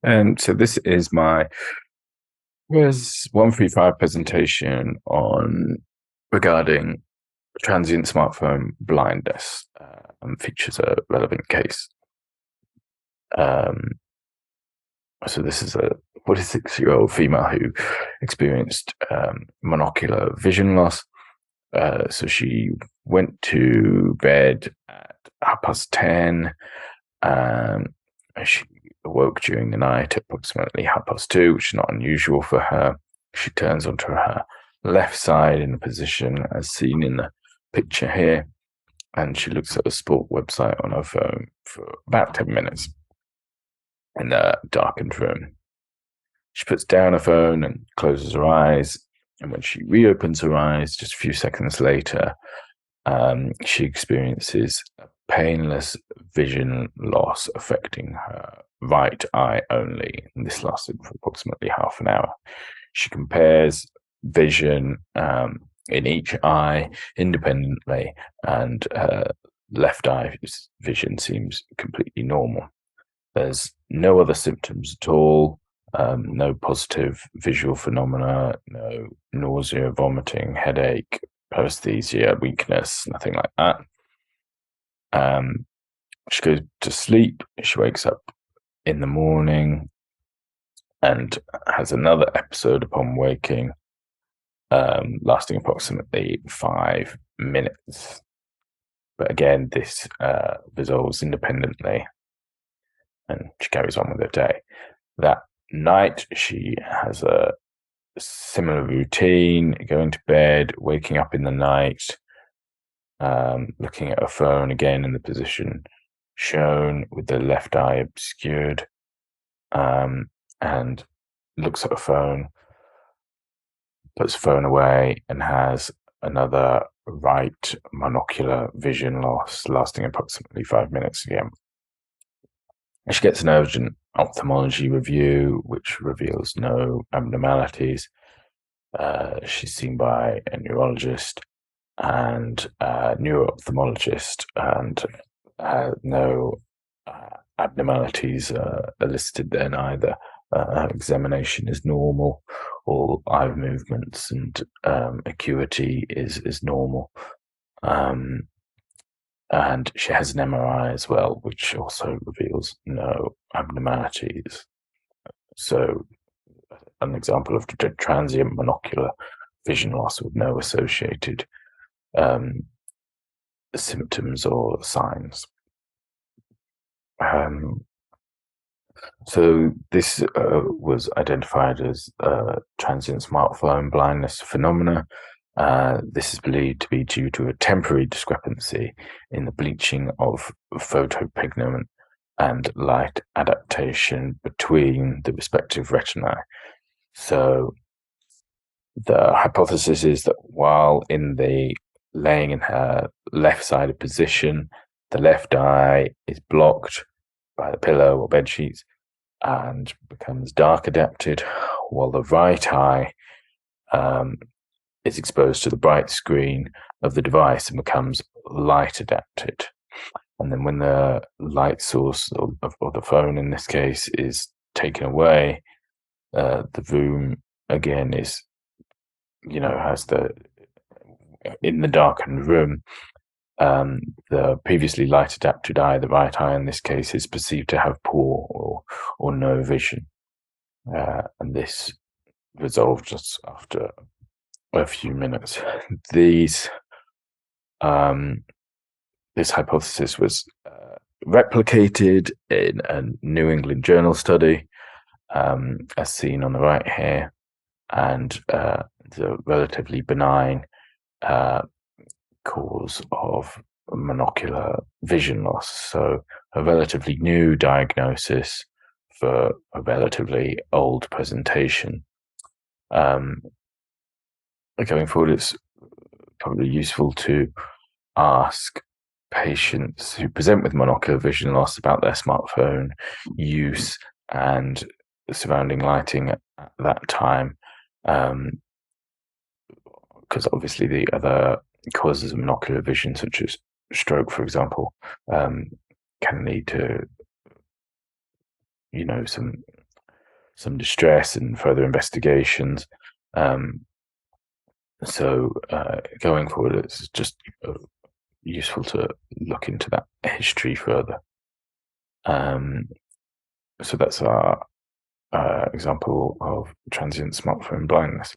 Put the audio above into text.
And so this is my Res 135 presentation on regarding transient smartphone blindness and features a relevant case. So this is a 46-year-old female who experienced monocular vision loss. So she went to bed at 10:30. She awoke during the night at approximately 2:30, which is not unusual for her. She turns onto her left side in a position as seen in the picture here, and she looks at a sport website on her phone for about 10 minutes in a darkened room. She puts down her phone and closes her eyes, and when she reopens her eyes just a few seconds later, she experiences a painless vision loss affecting her right eye only. And this lasted for approximately half an hour. She compares vision in each eye independently, and her left eye vision seems completely normal. There's no other symptoms at all. No positive visual phenomena, no nausea, vomiting, headache, paresthesia, weakness, nothing like that. She goes to sleep. She wakes up in the morning and has another episode upon waking, lasting approximately 5 minutes. But again, this resolves independently, and she carries on with her day. That night, she has a similar routine, going to bed, waking up in the night, looking at her phone again in the position shown with the left eye obscured, and looks at her phone, puts the phone away, and has another right monocular vision loss lasting approximately 5 minutes again. She gets an urgent ophthalmology review, which reveals no abnormalities. She's seen by a neurologist and a neuro-ophthalmologist, and no abnormalities elicited there neither. Examination is normal. All eye movements and acuity is normal. And she has an MRI as well, which also reveals no abnormalities. So, an example of transient monocular vision loss with no associated symptoms or signs. So this was identified as transient smartphone blindness phenomena. This is believed to be due to a temporary discrepancy in the bleaching of photopigment and light adaptation between the respective retinae. So the hypothesis is that while laying in her left-sided position, the left eye is blocked by the pillow or bed sheets and becomes dark adapted, while the right eye is exposed to the bright screen of the device and becomes light adapted. And then when the light source of the phone in this case is taken away, the room again is, has in the darkened room, the previously light adapted eye, the right eye in this case, is perceived to have poor or no vision. And this resolved just after a few minutes. This hypothesis was replicated in a New England Journal study, as seen on the right here, and the relatively benign cause of monocular vision loss. So a relatively new diagnosis for a relatively old presentation. Going forward, it's probably useful to ask patients who present with monocular vision loss about their smartphone use and the surrounding lighting at that time, because obviously the other causes of monocular vision, such as stroke, for example, can lead to some some distress and further investigations. So going forward, it's just useful to look into that history further. So that's our example of transient smartphone blindness.